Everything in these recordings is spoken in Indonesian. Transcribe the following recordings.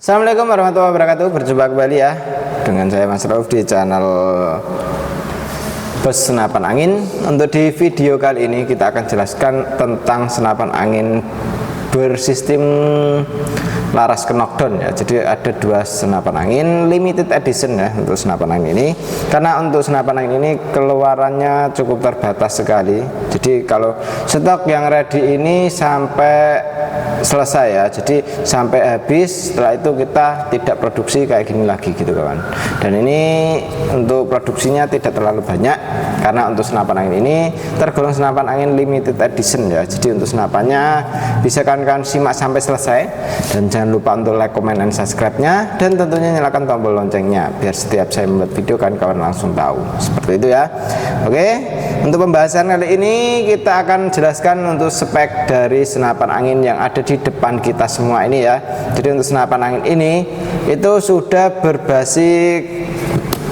Assalamualaikum warahmatullahi wabarakatuh. Berjumpa kembali ya dengan saya Mas Rauf di channel Bos Senapan Angin. Untuk di video kali ini kita akan jelaskan tentang senapan angin bersistem laras knockdown ya. Jadi ada dua senapan angin limited edition ya untuk senapan angin ini. Karena untuk senapan angin ini keluarannya cukup terbatas sekali. Jadi kalau stok yang ready ini sampai selesai ya, jadi sampai habis, setelah itu kita tidak produksi kayak gini lagi gitu kawan. Dan ini untuk produksinya tidak terlalu banyak karena untuk senapan angin ini tergolong senapan angin limited edition ya. Jadi untuk senapannya bisa kawan-kawan simak sampai selesai, dan jangan lupa untuk like, comment, dan subscribe-nya, dan tentunya nyalakan tombol loncengnya biar setiap saya membuat video kawan-kawan langsung tahu. Seperti itu ya. Oke, untuk pembahasan kali ini kita akan jelaskan untuk spek dari senapan angin yang ada di depan kita semua ini ya. Jadi untuk senapan angin ini itu sudah berbasis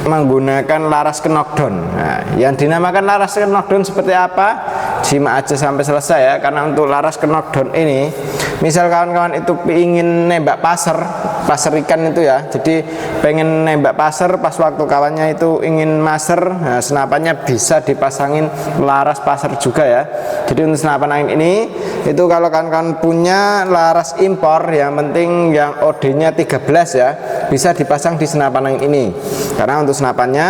menggunakan laras knockdown. Nah, yang dinamakan laras knockdown seperti apa? Simak aja sampai selesai ya. Karena untuk laras knockdown ini, misal kawan-kawan itu ingin nembak pasar ikan itu ya, jadi pengen nembak pasar pas waktu kawannya itu ingin maser, nah, senapannya bisa dipasangin laras pasar juga ya. Jadi untuk senapan angin ini itu kalau kawan-kawan punya laras impor, yang penting yang OD-nya 13 ya, bisa dipasang di senapan angin ini. Karena untuk senapannya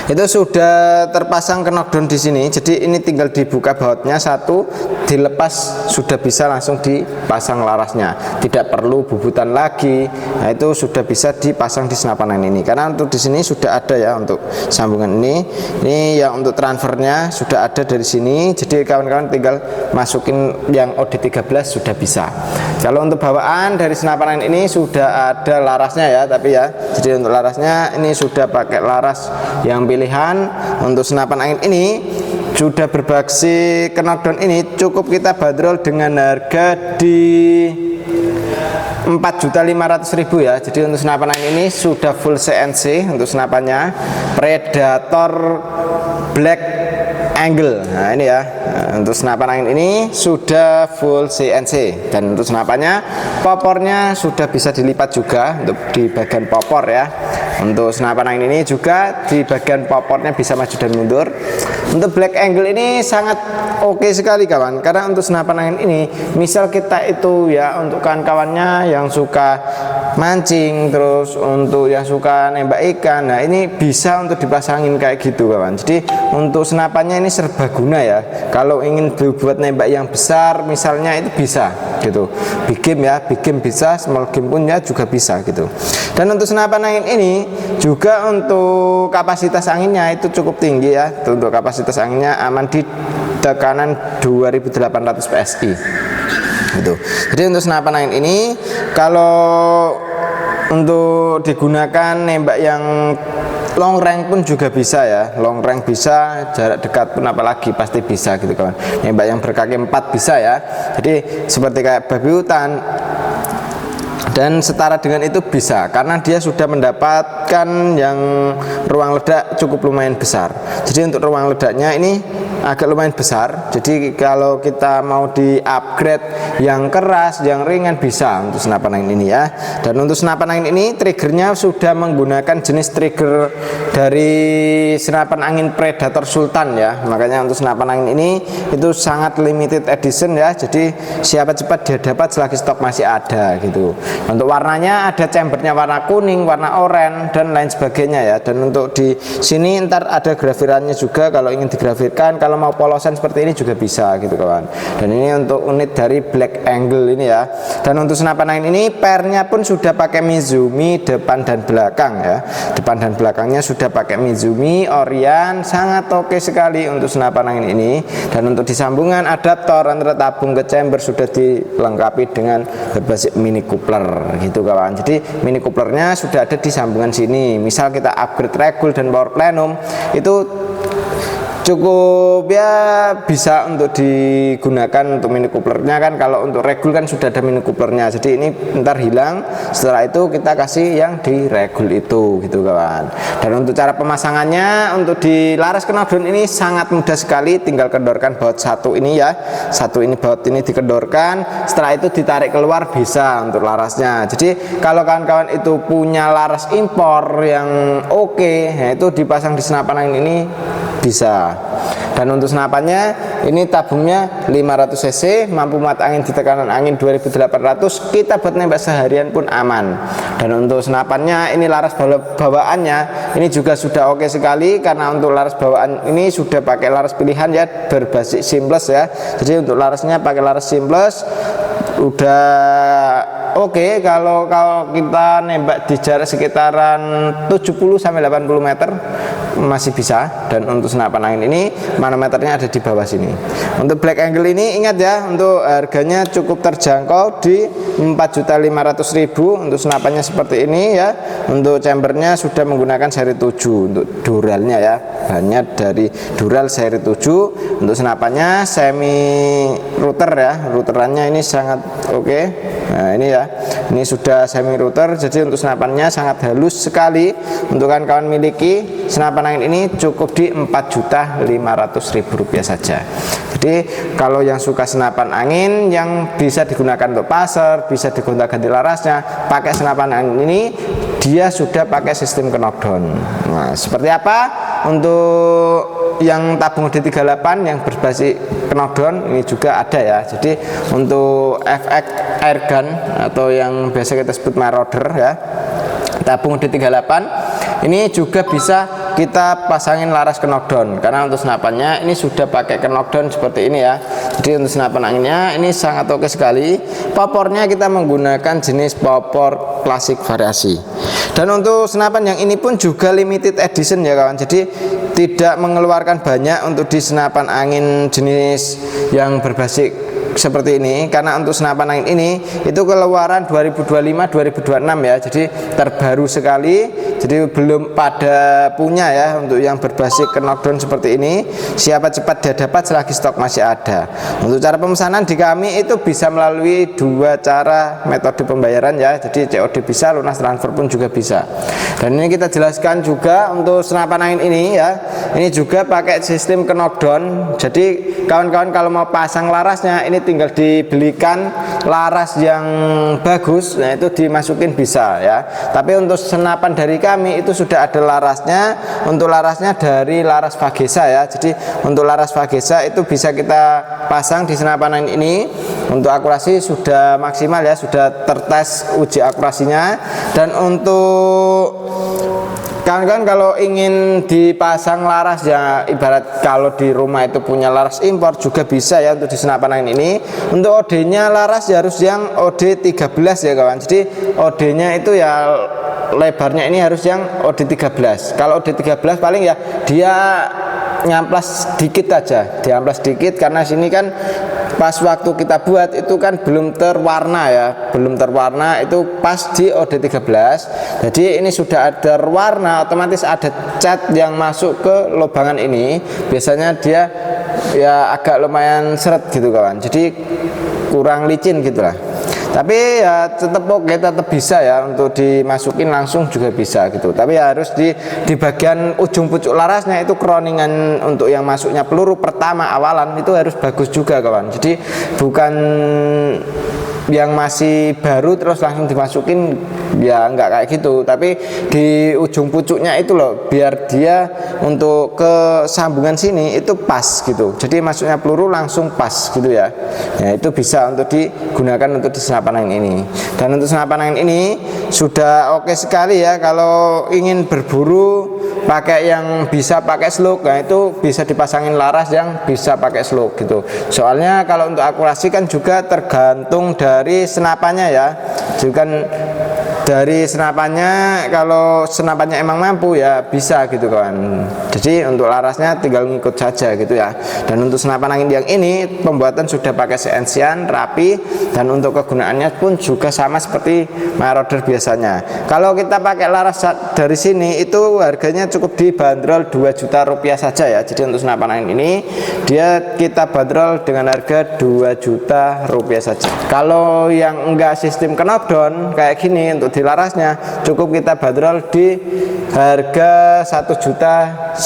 itu sudah terpasang knockdown di sini, jadi ini tinggal dibuka bautnya satu, dilepas, sudah bisa langsung dipasang larasnya, tidak perlu bubutan lagi. Nah itu sudah bisa dipasang di senapan angin ini, karena untuk di sini sudah ada ya untuk sambungan ini yang untuk transfernya sudah ada dari sini, jadi kawan-kawan tinggal masukin yang OD13 sudah bisa. Kalau untuk bawaan dari senapan angin ini sudah ada larasnya ya, tapi ya, jadi untuk larasnya ini sudah pakai laras yang pilihan. Untuk senapan angin ini sudah berbasis knockdown ini cukup kita bandrol dengan harga di 4.500.000 ya. Jadi untuk senapan angin ini sudah full CNC untuk senapannya, Predator Black Angle. Nah ini ya, untuk senapan angin ini sudah full CNC, dan untuk senapannya popornya sudah bisa dilipat juga untuk di bagian popor ya. Untuk senapan angin ini juga di bagian popornya bisa maju dan mundur. Untuk Black Angle ini sangat oke sekali kawan, karena untuk senapan angin ini misal kita itu ya untuk kawan-kawannya yang suka mancing, terus untuk yang suka nembak ikan, nah ini bisa untuk dipasangin kayak gitu kawan. Jadi untuk senapannya ini serbaguna ya. Kalau ingin buat nembak yang besar misalnya itu bisa gitu, big game ya, big game bisa, small game pun ya juga bisa gitu. Dan untuk senapan angin ini juga untuk kapasitas anginnya itu cukup tinggi ya. Untuk kapasitas anginnya aman di tekanan 2800 PSI gitu. Jadi untuk senapan angin ini kalau untuk digunakan nembak yang long range pun juga bisa ya, long range bisa, jarak dekat pun apalagi pasti bisa gitu kawan. Nembak yang berkaki 4 bisa ya, jadi seperti kayak babi hutan dan setara dengan itu bisa, karena dia sudah mendapatkan yang ruang ledak cukup lumayan besar. Jadi untuk ruang ledaknya ini agak lumayan besar, jadi kalau kita mau di upgrade yang keras, yang ringan bisa untuk senapan angin ini ya. Dan untuk senapan angin ini triggernya sudah menggunakan jenis trigger dari senapan angin Predator Sultan ya. Makanya untuk senapan angin ini itu sangat limited edition ya, jadi siapa cepat dia dapat selagi stok masih ada gitu. Untuk warnanya ada chambernya warna kuning, warna oranye, dan lain sebagainya ya. Dan untuk di sini ntar ada grafirannya juga kalau ingin digrafirkan, kalau mau polosan seperti ini juga bisa gitu kawan. Dan ini untuk unit dari Black Angle ini ya. Dan untuk senapan angin ini pernya pun sudah pakai Mizumi depan dan belakang ya. Depan dan belakangnya sudah pakai Mizumi Orion, sangat oke sekali untuk senapan angin ini. Dan untuk disambungan adaptor antara tabung ke chamber sudah dilengkapi dengan berbasis mini coupler gitu kawan. Jadi mini couplernya sudah ada di sambungan sini. Misal kita upgrade regul dan power plenum itu cukup ya, bisa untuk digunakan untuk mini couplernya kan. Kalau untuk regul kan sudah ada mini couplernya, jadi ini ntar hilang, setelah itu kita kasih yang di regul itu gitu kawan. Dan untuk cara pemasangannya, untuk di laras knockdown ini sangat mudah sekali, tinggal kendorkan baut satu ini ya, satu ini baut ini dikendorkan, setelah itu ditarik keluar bisa untuk larasnya. Jadi kalau kawan-kawan itu punya laras impor yang oke, nah itu dipasang di senapan angin ini bisa. Dan untuk senapannya ini tabungnya 500 cc, mampu muat angin di tekanan angin 2800, kita buat nembak seharian pun aman. Dan untuk senapannya ini laras bawaannya ini juga sudah oke sekali, karena untuk laras bawaan ini sudah pakai laras pilihan ya, berbasis seamless ya. Jadi untuk larasnya pakai laras seamless udah oke. Kalau kita nembak di jarak sekitaran 70 sampai 80 meter masih bisa. Dan untuk senapan angin ini manometernya ada di bawah sini. Untuk black angle ini ingat ya, untuk harganya cukup terjangkau di 4.500.000 untuk senapannya seperti ini ya. Untuk chambernya sudah menggunakan seri 7 untuk duralnya ya, bahannya dari dural seri 7. Untuk senapannya semi router ya, routerannya ini sangat oke. Nah ini ya, ini sudah semi router, jadi untuk senapannya sangat halus sekali. Untuk kawan-kawan miliki senapan angin ini cukup di Rp4.500.000 saja. Jadi kalau yang suka senapan angin yang bisa digunakan untuk pasar, bisa digonta-ganti larasnya, pakai senapan angin ini, dia sudah pakai sistem knockdown. Nah seperti apa untuk yang tabung D38 yang berbasis knockdown ini juga ada ya. Jadi untuk FX airgun atau yang biasa kita sebut marauder ya, tabung D38 ini juga bisa kita pasangin laras knockdown, karena untuk senapannya ini sudah pakai knockdown seperti ini ya. Jadi untuk senapan anginnya ini sangat oke sekali. Popornya kita menggunakan jenis popor klasik variasi. Dan untuk senapan yang ini pun juga limited edition ya kawan. Jadi tidak mengeluarkan banyak untuk di senapan angin jenis yang berbasis seperti ini, karena untuk senapan angin ini itu keluaran 2025-2026 ya, jadi terbaru sekali, jadi belum pada punya ya untuk yang berbasis knockdown seperti ini. Siapa cepat dia dapat selagi stok masih ada. Untuk cara pemesanan di kami itu bisa melalui dua cara metode pembayaran ya, jadi COD bisa, lunas transfer pun juga bisa. Dan ini kita jelaskan juga untuk senapan angin ini ya, ini juga pakai sistem knockdown. Jadi kawan-kawan kalau mau pasang larasnya ini tinggal dibelikan laras yang bagus, nah itu dimasukin bisa ya. Tapi untuk senapan dari kami itu sudah ada larasnya. Untuk larasnya dari laras Vagesa ya. Jadi untuk laras Vagesa itu bisa kita pasang di senapan ini. Untuk akurasi sudah maksimal ya, sudah tertes uji akurasinya. Dan untuk kawan-kawan kalau ingin dipasang laras ya, ibarat kalau di rumah itu punya laras impor juga bisa ya untuk di senapan angin ini. Untuk OD-nya laras ya harus yang OD 13 ya kawan. Jadi OD-nya itu ya lebarnya ini harus yang OD 13. Kalau OD 13 paling ya dia nyamplas dikit aja, diamplas dikit, karena sini kan pas waktu kita buat itu kan belum terwarna ya, belum terwarna, itu pas di OD 13. Jadi ini sudah ada warna, otomatis ada cat yang masuk ke lubangan ini, biasanya dia ya agak lumayan seret gitu kawan, jadi kurang licin gitulah. Tapi ya tetap oke, tetap bisa ya untuk dimasukin langsung juga bisa gitu. Tapi ya harus di bagian ujung pucuk larasnya itu crowningan untuk yang masuknya peluru pertama awalan itu harus bagus juga kawan. Jadi bukan yang masih baru terus langsung dimasukin, ya enggak kayak gitu. Tapi di ujung pucuknya itu loh, biar dia untuk ke sambungan sini itu pas gitu, jadi masuknya peluru langsung pas gitu ya. Ya itu bisa untuk digunakan untuk di senapan angin ini. Dan untuk senapan angin ini sudah oke sekali ya. Kalau ingin berburu pakai yang bisa pakai slug, nah itu bisa dipasangin laras yang bisa pakai slug gitu. Soalnya kalau untuk akurasi kan juga tergantung dari senapannya ya. Jadi kan dari senapannya, kalau senapannya emang mampu ya bisa gitu kawan. Jadi untuk larasnya tinggal ngikut saja gitu ya. Dan untuk senapan angin yang ini pembuatan sudah pakai CNC-an rapi, dan untuk kegunaannya pun juga sama seperti Marauder biasanya. Kalau kita pakai laras dari sini itu harganya cukup dibanderol 2 juta rupiah saja ya. Jadi untuk senapan angin ini dia kita bandrol dengan harga 2 juta rupiah saja. Kalau yang enggak sistem knockdown kayak gini, untuk di larasnya cukup kita bandrol di harga 1.900.000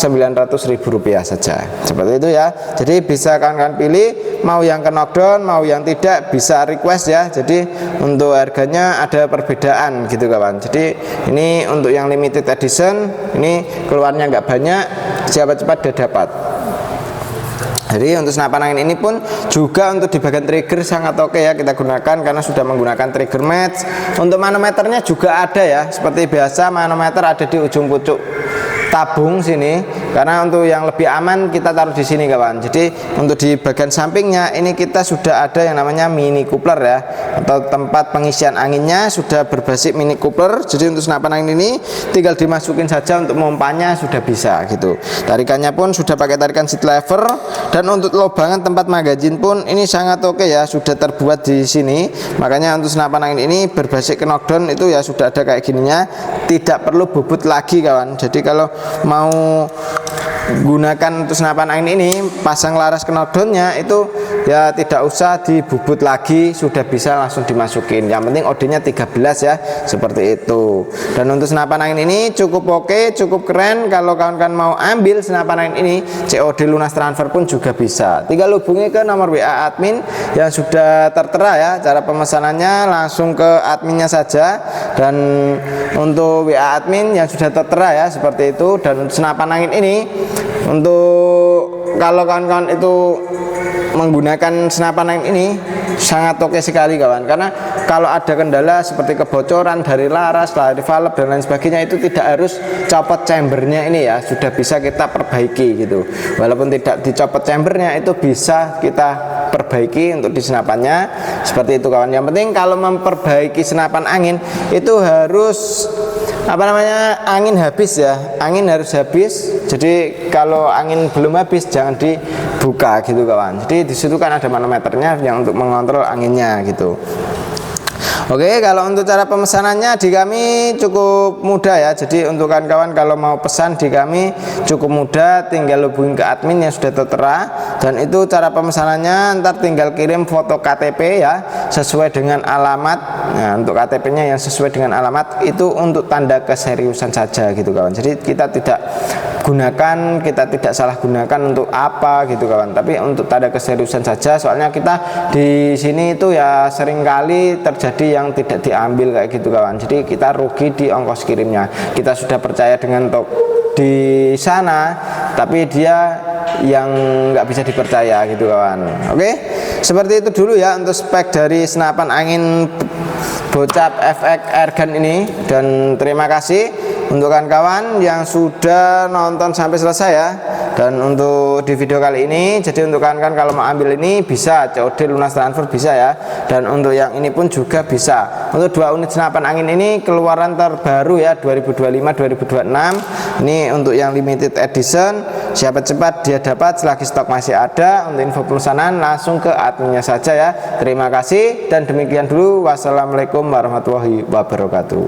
rupiah saja, seperti itu ya. Jadi bisa kawan-kawan pilih mau yang knockdown mau yang tidak, bisa request ya. Jadi untuk harganya ada perbedaan gitu kawan. Jadi ini untuk yang limited edition ini keluarnya nggak banyak, siapa cepat dia dapat. Jadi untuk senapan angin ini pun juga untuk di bagian trigger sangat oke ya kita gunakan, karena sudah menggunakan trigger match. Untuk manometernya juga ada ya, seperti biasa manometer ada di ujung pucuk tabung sini, karena untuk yang lebih aman kita taruh di sini kawan. Jadi untuk di bagian sampingnya ini kita sudah ada yang namanya mini coupler ya, atau tempat pengisian anginnya sudah berbasis mini coupler. Jadi untuk senapan angin ini tinggal dimasukin saja, untuk mompanya sudah bisa gitu. Tarikannya pun sudah pakai tarikan seat lever, dan untuk lubangan tempat magazin pun ini sangat oke ya, sudah terbuat di sini. Makanya untuk senapan angin ini berbasis knockdown itu ya sudah ada kayak gininya, tidak perlu bobot lagi kawan. Jadi kalau mau gunakan untuk senapan angin ini pasang laras knockdownnya itu ya tidak usah dibubut lagi, sudah bisa langsung dimasukin. Yang penting OD-nya 13 ya, seperti itu. Dan untuk senapan angin ini cukup oke, cukup keren. Kalau kawan-kawan mau ambil senapan angin ini COD lunas transfer pun juga bisa. Tinggal hubungi ke nomor WA admin yang sudah tertera ya. Cara pemesanannya langsung ke adminnya saja, dan untuk WA admin yang sudah tertera ya, seperti itu. Dan senapan angin ini untuk kalau kawan-kawan itu menggunakan senapan angin ini sangat oke sekali kawan, karena kalau ada kendala seperti kebocoran dari laras, dari valve dan lain sebagainya, itu tidak harus copot chambernya ini ya, sudah bisa kita perbaiki gitu. Walaupun tidak dicopot chambernya itu bisa kita perbaiki untuk di senapannya, seperti itu kawan. Yang penting kalau memperbaiki senapan angin itu harus angin habis ya, angin harus habis. Jadi kalau angin belum habis jangan dibuka gitu kawan. Jadi disitu kan ada manometernya yang untuk mengontrol anginnya gitu. Oke, kalau untuk cara pemesanannya di kami cukup mudah ya. Jadi untuk kawan-kawan kalau mau pesan di kami cukup mudah, tinggal hubungi ke admin yang sudah tertera. Dan itu cara pemesanannya, ntar tinggal kirim foto KTP ya, sesuai dengan alamat. Nah, untuk KTP-nya yang sesuai dengan alamat itu untuk tanda keseriusan saja gitu kawan. Jadi kita tidak gunakan, kita tidak salah gunakan untuk apa gitu kawan, tapi untuk tanda keseriusan saja. Soalnya kita di sini itu ya seringkali terjadi yang tidak diambil kayak gitu kawan. Jadi kita rugi di ongkos kirimnya. Kita sudah percaya dengan di sana, tapi dia yang nggak bisa dipercaya gitu kawan. Oke, seperti itu dulu ya untuk spek dari senapan angin Bocap FX Airgun ini. Dan terima kasih untuk kawan-kawan yang sudah nonton sampai selesai ya. Dan untuk di video kali ini, jadi untuk kawan-kawan kalau mau ambil ini bisa COD lunas transfer bisa ya. Dan untuk yang ini pun juga bisa. Untuk 2 unit senapan angin ini keluaran terbaru ya, 2025-2026. Ini untuk yang limited edition, siapa cepat dia dapat selagi stok masih ada. Untuk info pemesanan langsung ke adminnya saja ya. Terima kasih dan demikian dulu. Wassalamualaikum warahmatullahi wabarakatuh.